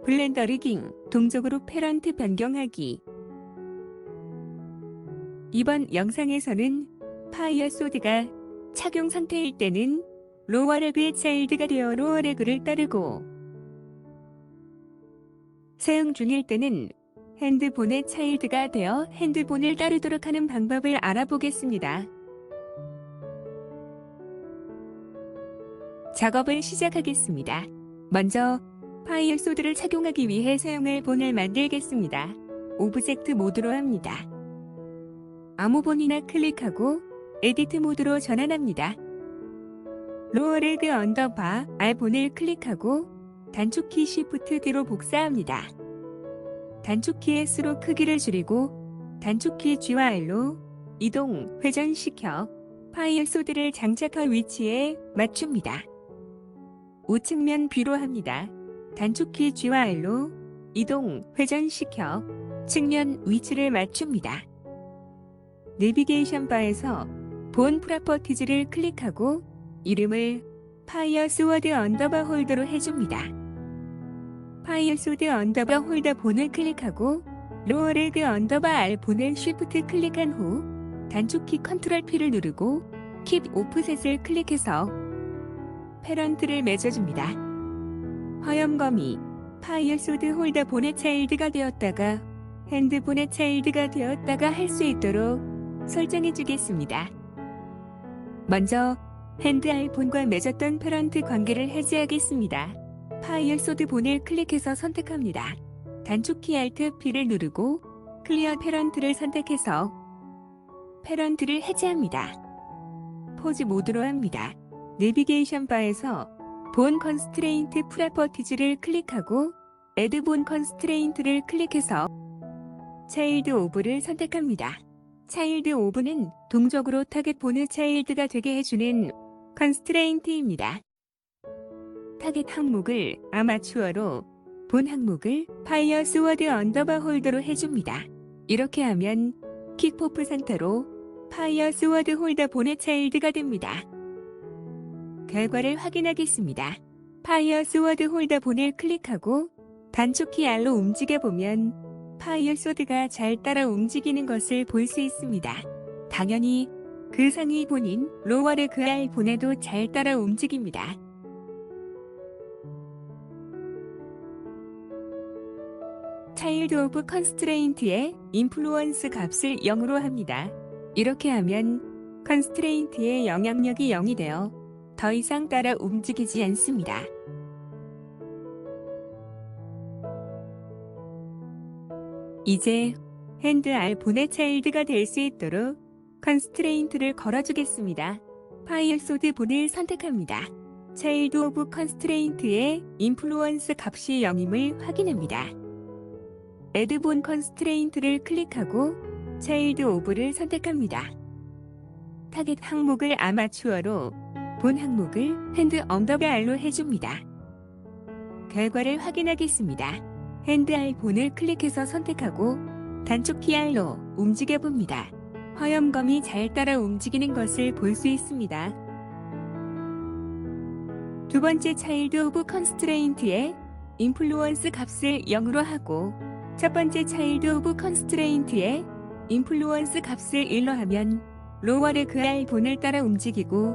블렌더 리깅, 동적으로 패런트 변경하기. 이번 영상에서는 파이어 소드가 착용 상태일 때는 로어레그의 차일드가 되어 로어레그를 따르고 사용 중일 때는 핸드폰의 차일드가 되어 핸드폰을 따르도록 하는 방법을 알아보겠습니다. 작업을 시작하겠습니다. 먼저 파이어 소드를 착용하기 위해 사용할 본을 만들겠습니다. 오브젝트 모드로 합니다. 아무 본이나 클릭하고 에디트 모드로 전환합니다. 로어레그 언더바 R 본을 클릭하고 단축키 Shift D로 복사합니다. 단축키 S로 크기를 줄이고 단축키 G와 R로 이동, 회전시켜 파이어 소드를 장착할 위치에 맞춥니다. 우측면 뷰로 합니다. 단축키 G와 R로 이동, 회전시켜 측면 위치를 맞춥니다. 내비게이션 바에서 본 프로퍼티즈를 클릭하고 이름을 파이어 소드 언더바 홀더로 해줍니다. 파이어 소드 언더바 홀더 본을 클릭하고 로어레그 언더바 R 본을 Shift 클릭한 후 단축키 컨트롤 P를 누르고 킵 오프셋을 클릭해서 패런트를 맺어줍니다. 화염검이 파이어 소드 홀더 본의 차일드가 되었다가 핸드폰의 차일드가 되었다가 할 수 있도록 설정해 주겠습니다. 먼저 핸드 R 본과 맺었던 패런트 관계를 해제하겠습니다. 파이어 소드 본을 클릭해서 선택합니다. 단축키 Alt P를 누르고 클리어 패런트를 선택해서 패런트를 해제합니다. 포즈 모드로 합니다. 내비게이션 바에서 본 컨스트레인트 프로퍼티즈를 클릭하고 Add 본 컨스트레인트를 클릭해서 차일드 오브를 선택합니다. 차일드 오브는 동적으로 타겟 본의 차일드가 되게 해주는 컨스트레인트입니다. 타겟 항목을 아마추어로, 본 항목을 파이어 소드 언더바 홀더로 해줍니다. 이렇게 하면 킥오프 상태로 파이어 소드 홀더 본의 차일드가 됩니다. 결과를 확인하겠습니다. 파이어 소드 홀더 본을 클릭하고 단축키 R로 움직여보면 파이어 소드가 잘 따라 움직이는 것을 볼 수 있습니다. 당연히 그 상위 본인 로어레그 R 본에도 잘 따라 움직입니다. 차일드 오브 컨스트레인트의 인플루언스 값을 0으로 합니다. 이렇게 하면 컨스트레인트의 영향력이 0이 되어 더 이상 따라 움직이지 않습니다. 이제 핸드 R 본의 차일드가 될 수 있도록 컨스트레인트를 걸어주겠습니다. 파이어 소드 본을 선택합니다. 차일드 오브 컨스트레인트의 인플루언스 값이 0임을 확인합니다. Add 본 컨스트레인트를 클릭하고 차일드 오브를 선택합니다. 타겟 항목을 아마추어로, 본 항목을 핸드 언더바 R로 해줍니다. 결과를 확인하겠습니다. 핸드 R 본을 클릭해서 선택하고 단축키 R로 움직여봅니다. 화염검이 잘 따라 움직이는 것을 볼 수 있습니다. 두 번째 차일드 오브 컨스트레인트의 인플루언스 값을 0으로 하고 첫 번째 차일드 오브 컨스트레인트의 인플루언스 값을 1로 하면 로어레그 R 본을 따라 움직이고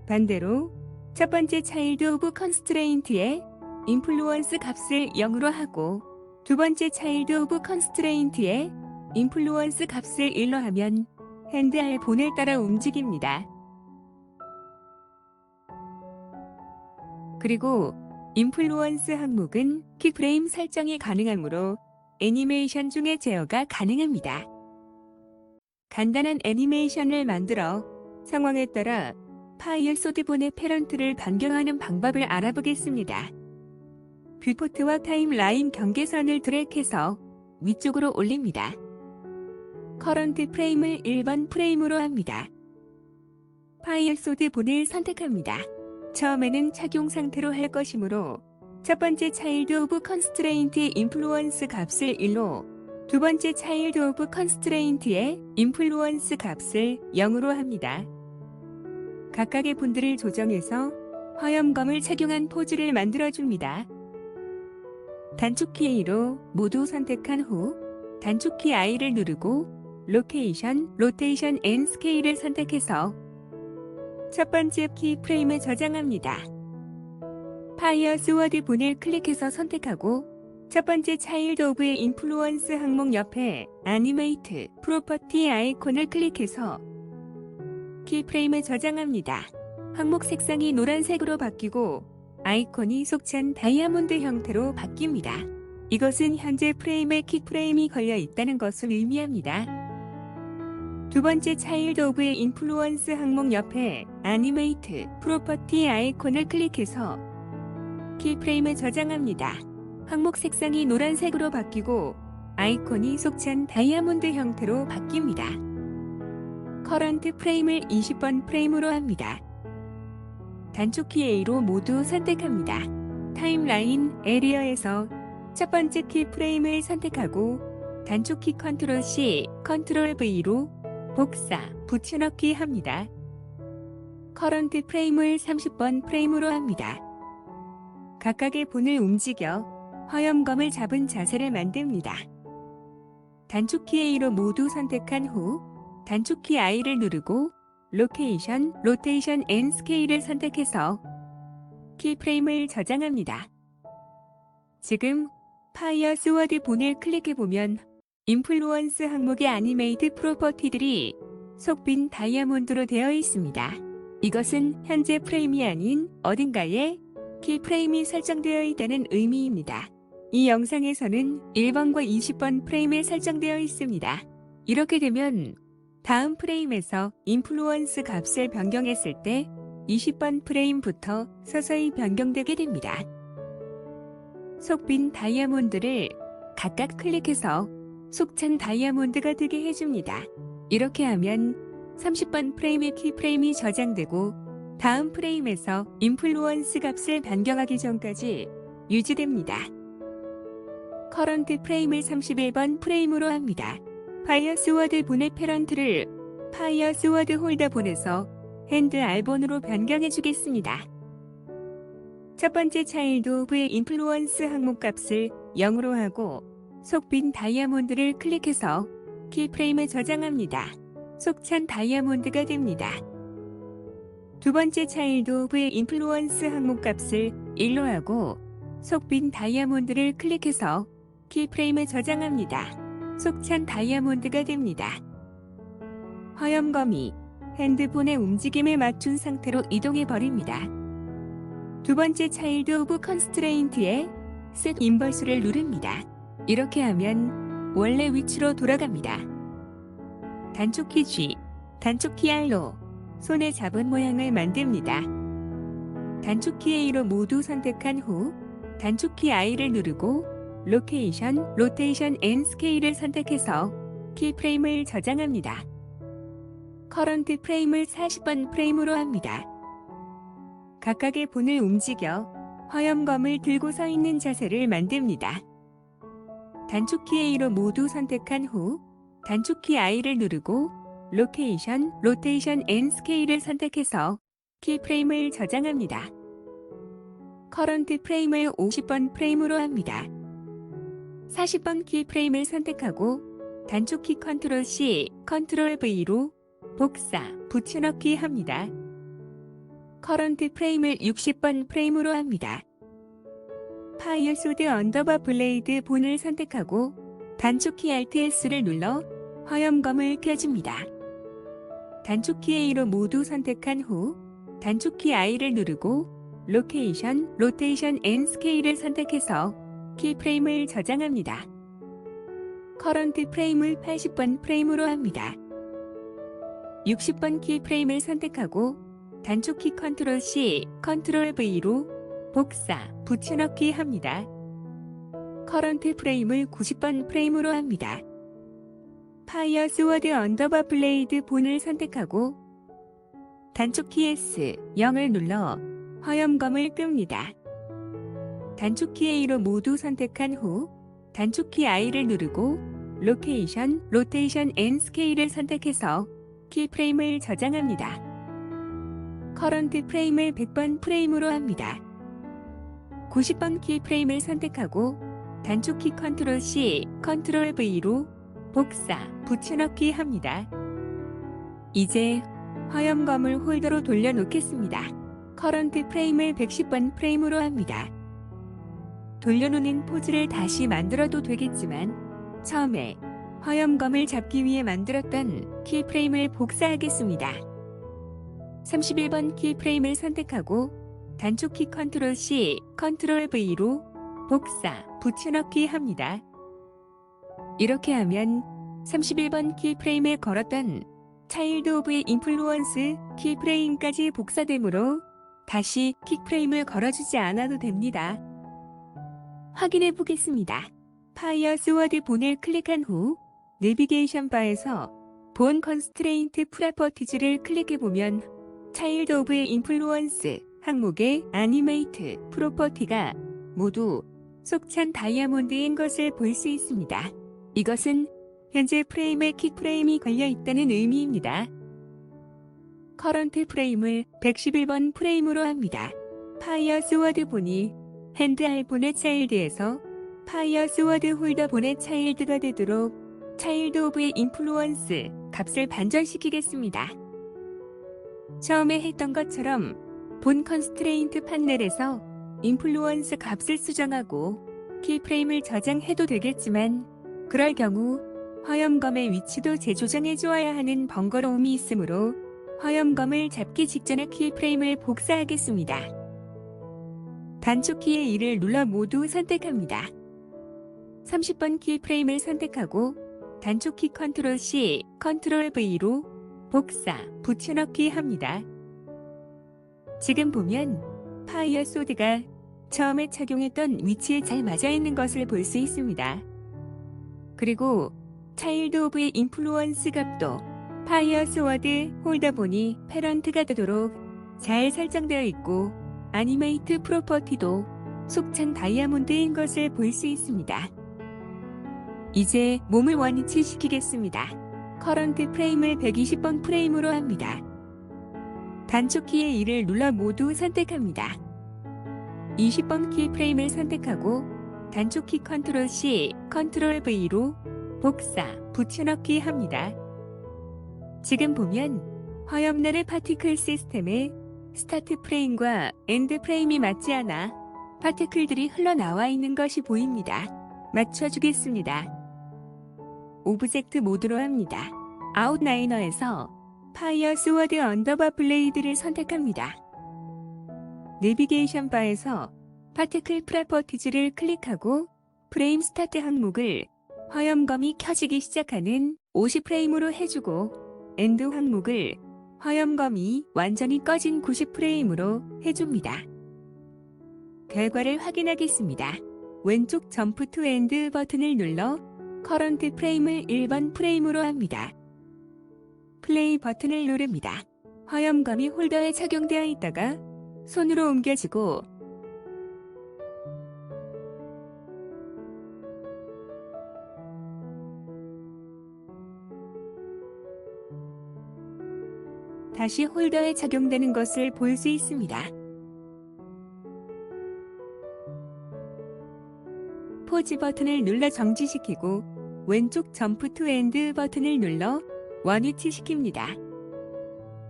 반대로 첫 번째 차일드 오브 컨스트레인트의 인플루언스 값을 0으로 하고 두 번째 차일드 오브 컨스트레인트의 인플루언스 값을 1로 하면 핸드 R 본을 따라 움직입니다. 그리고 인플루언스 항목은 키프레임 설정이 가능하므로 애니메이션 중에 제어가 가능합니다. 간단한 애니메이션을 만들어 상황에 따라 파이어 소드 본의 패런트를 변경하는 방법을 알아보겠습니다. 뷰포트와 타임라인 경계선을 드래그해서 위쪽으로 올립니다. 커런트 프레임을 1번 프레임으로 합니다. 파이어 소드 본을 선택합니다. 처음에는 착용 상태로 할 것이므로 첫 번째 차일드 오브 컨스트레인트 인플루언스 값을 1로 두 번째 차일드 오브 컨스트레인트의 인플루언스 값을 0으로 합니다. 각각의 본들을 조정해서 화염검을 착용한 포즈를 만들어줍니다. 단축키 A로 모두 선택한 후 단축키 I를 누르고 로테이션 앤 스케일을 선택해서 첫 번째 키프레임에 저장합니다. 파이어 스워드 본을 클릭해서 선택하고 첫 번째 차일드 오브 인플루언스 항목 옆에 애니메이트 프로퍼티 아이콘을 클릭해서 키프레임에 저장합니다. 항목 색상이 노란색으로 바뀌고 아이콘이 속찬 다이아몬드 형태로 바뀝니다. 이것은 현재 프레임에 키프레임이 걸려 있다는 것을 의미합니다. 두 번째 차일드 오브 인플루언스 항목 옆에 애니메이트 프로퍼티 아이콘을 클릭해서 키프레임에 저장합니다. 항목 색상이 노란색으로 바뀌고 아이콘이 속찬 다이아몬드 형태로 바뀝니다. 커런트 프레임을 20번 프레임으로 합니다. 단축키 A로 모두 선택합니다. 타임라인 에리어에서 첫 번째 키프레임을 선택하고 단축키 컨트롤 C, 컨트롤 V로 복사, 붙여넣기 합니다. 커런트 프레임을 30번 프레임으로 합니다. 각각의 본을 움직여 화염검을 잡은 자세를 만듭니다. 단축키 A로 모두 선택한 후 단축키 I를 누르고 로테이션 앤 스케일을 선택해서 키프레임을 저장합니다. 지금 파이어 스워드 본을 클릭해보면 인플루언스 항목의 애니메이트 프로퍼티들이 속빈 다이아몬드로 되어 있습니다. 이것은 현재 프레임이 아닌 어딘가에 키프레임이 설정되어 있다는 의미입니다. 이 영상에서는 1번과 20번 프레임에 설정되어 있습니다. 이렇게 되면 다음 프레임에서 인플루언스 값을 변경했을 때 20번 프레임부터 서서히 변경되게 됩니다. 속빈 다이아몬드를 각각 클릭해서 속찬 다이아몬드가 되게 해줍니다. 이렇게 하면 30번 프레임의 키프레임이 저장되고 다음 프레임에서 인플루언스 값을 변경하기 전까지 유지됩니다. 커런트 프레임을 31번 프레임으로 합니다. 파이어 스워드 본의 패런트를 파이어 스워드 홀더 본에서 핸드 알본으로 변경해 주겠습니다. 첫 번째 차일드 오브 인플루언스 항목 값을 0으로 하고 속빈 다이아몬드를 클릭해서 키프레임에 저장합니다. 속찬 다이아몬드가 됩니다. 두 번째 차일드 오브 인플루언스 항목 값을 1로 하고 속빈 다이아몬드를 클릭해서 키프레임에 저장합니다. 속찬 다이아몬드가 됩니다. 화염검이 핸드폰의 움직임에 맞춘 상태로 이동해 버립니다. 두 번째 차일드 오브 컨스트레인트에 셋 인버스를 누릅니다. 이렇게 하면 원래 위치로 돌아갑니다. 단축키 G, 단축키 R로 손에 잡은 모양을 만듭니다. 단축키 A로 모두 선택한 후 단축키 I를 누르고 로테이션 앤 스케일을 선택해서 키프레임을 저장합니다. 커런트 프레임을 40번 프레임으로 합니다. 각각의 본을 움직여 화염검을 들고 서 있는 자세를 만듭니다. 단축키 A로 모두 선택한 후 단축키 I를 누르고 로테이션 앤 스케일을 선택해서 키프레임을 저장합니다. 커런트 프레임을 50번 프레임으로 합니다. 40번 키프레임을 선택하고 단축키 컨트롤 C, 컨트롤 V로 복사, 붙여넣기 합니다. 커런트 프레임을 60번 프레임으로 합니다. 파이어 소드 언더바 블레이드 본을 선택하고 단축키 Alt S를 눌러 화염검을 켜줍니다. 단축키 A로 모두 선택한 후 단축키 I를 누르고 로테이션 앤 스케일을 선택해서 키프레임을 저장합니다. 커런트 프레임을 80번 프레임으로 합니다. 60번 키프레임을 선택하고 단축키 컨트롤 C, 컨트롤 V로 복사, 붙여넣기 합니다. 커런트 프레임을 90번 프레임으로 합니다. 파이어 스워드 언더바 블레이드 본을 선택하고 단축키 S, 0을 눌러 화염검을 끕니다. 단축키 A로 모두 선택한 후 단축키 I를 누르고 로테이션 앤 스케일을 선택해서 키프레임을 저장합니다. 커런트 프레임을 100번 프레임으로 합니다. 90번 키 프레임을 선택하고 단축키 컨트롤 C, 컨트롤 V로 복사, 붙여넣기 합니다. 이제 화염검을 홀더로 돌려놓겠습니다. 커런트 프레임을 110번 프레임으로 합니다. 돌려놓는 포즈를 다시 만들어도 되겠지만 처음에 화염검을 잡기 위해 만들었던 키프레임을 복사하겠습니다. 31번 키프레임을 선택하고 단축키 컨트롤 C, 컨트롤 V로 복사, 붙여넣기 합니다. 이렇게 하면 31번 키프레임에 걸었던 차일드 오브 인플루언스 키프레임까지 복사되므로 다시 키프레임을 걸어주지 않아도 됩니다. 확인해 보겠습니다. 파이어 스워드 본을 클릭한 후 내비게이션 바에서 본 컨스트레인트 프로퍼티즈를 클릭해 보면 차일드 오브 인플루언스 항목의 애니메이트 프로퍼티가 모두 속찬 다이아몬드인 것을 볼 수 있습니다. 이것은 현재 프레임에 키프레임이 걸려 있다는 의미입니다. 커런트 프레임을 111번 프레임으로 합니다. 파이어 스워드 본이 핸드 알본의 차일드에서 파이어 스워드 홀더 본의 차일드가 되도록 차일드 오브 인플루언스 값을 반전시키겠습니다. 처음에 했던 것처럼 본 컨스트레인트 판넬에서 인플루언스 값을 수정하고 키프레임을 저장해도 되겠지만 그럴 경우 화염검의 위치도 재조정해 주어야 하는 번거로움이 있으므로 화염검을 잡기 직전에 키프레임을 복사하겠습니다. 단축키의 2를 눌러 모두 선택합니다. 30번 키프레임을 선택하고 단축키 컨트롤 C, 컨트롤 V로 복사, 붙여넣기 합니다. 지금 보면 파이어 소드가 처음에 착용했던 위치에 잘 맞아 있는 것을 볼 수 있습니다. 그리고 차일드 오브 인플루언스 값도 파이어 스워드 홀더 본이 패런트가 되도록 잘 설정되어 있고 애니메이트 프로퍼티도 속찬 다이아몬드인 것을 볼 수 있습니다. 이제 몸을 원위치 시키겠습니다. 커런트 프레임을 120번 프레임으로 합니다. 단축키의 2를 눌러 모두 선택합니다. 20번 키 프레임을 선택하고 단축키 컨트롤 C, 컨트롤 V로 복사, 붙여넣기 합니다. 지금 보면 화염날의 파티클 시스템의 스타트 프레임과 엔드 프레임이 맞지 않아 파티클들이 흘러나와 있는 것이 보입니다. 맞춰주겠습니다. 오브젝트 모드로 합니다. 아웃라이너에서 파이어 스워드 언더바 블레이드를 선택합니다. 내비게이션 바에서 파티클 프로퍼티즈를 클릭하고 프레임 스타트 항목을 화염검이 켜지기 시작하는 50프레임으로 해주고 엔드 항목을 화염검이 완전히 꺼진 90프레임으로 해줍니다. 결과를 확인하겠습니다. 왼쪽 점프 투 엔드 버튼을 눌러 커런트 프레임을 1번 프레임으로 합니다. 플레이 버튼을 누릅니다. 화염검이 홀더에 착용되어 있다가 손으로 옮겨지고 다시 홀더에 적용되는 것을 볼 수 있습니다. 포즈 버튼을 눌러 정지시키고 왼쪽 점프 투 엔드 버튼을 눌러 원위치 시킵니다.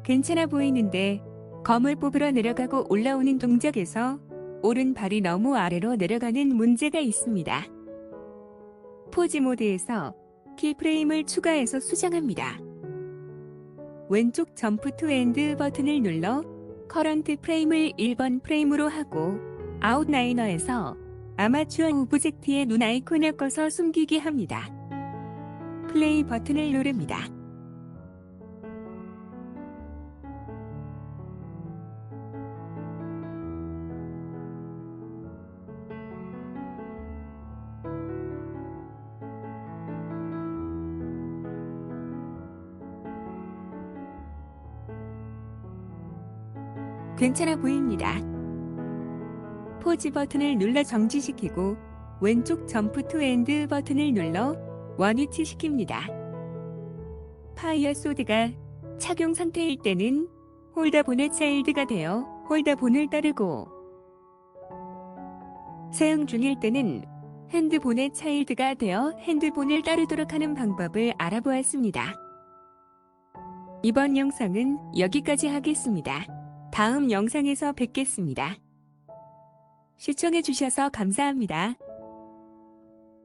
괜찮아 보이는데 검을 뽑으러 내려가고 올라오는 동작에서 오른발이 너무 아래로 내려가는 문제가 있습니다. 포즈 모드에서 키프레임을 추가해서 수정합니다. 왼쪽 점프 투 엔드 버튼을 눌러 커런트 프레임을 1번 프레임으로 하고 아웃라이너에서 아마추어 오브젝트의 눈 아이콘을 꺼서 숨기게 합니다. 플레이 버튼을 누릅니다. 괜찮아 보입니다. 포즈 버튼을 눌러 정지시키고 왼쪽 점프 투 엔드 버튼을 눌러 원위치 시킵니다. 파이어 소드가 착용 상태일 때는 홀더폰의 차일드가 되어 홀더폰을 따르고, 사용 중일 때는 핸드폰의 차일드가 되어 핸드폰을 따르도록 하는 방법을 알아보았습니다. 이번 영상은 여기까지 하겠습니다. 다음 영상에서 뵙겠습니다. 시청해주셔서 감사합니다.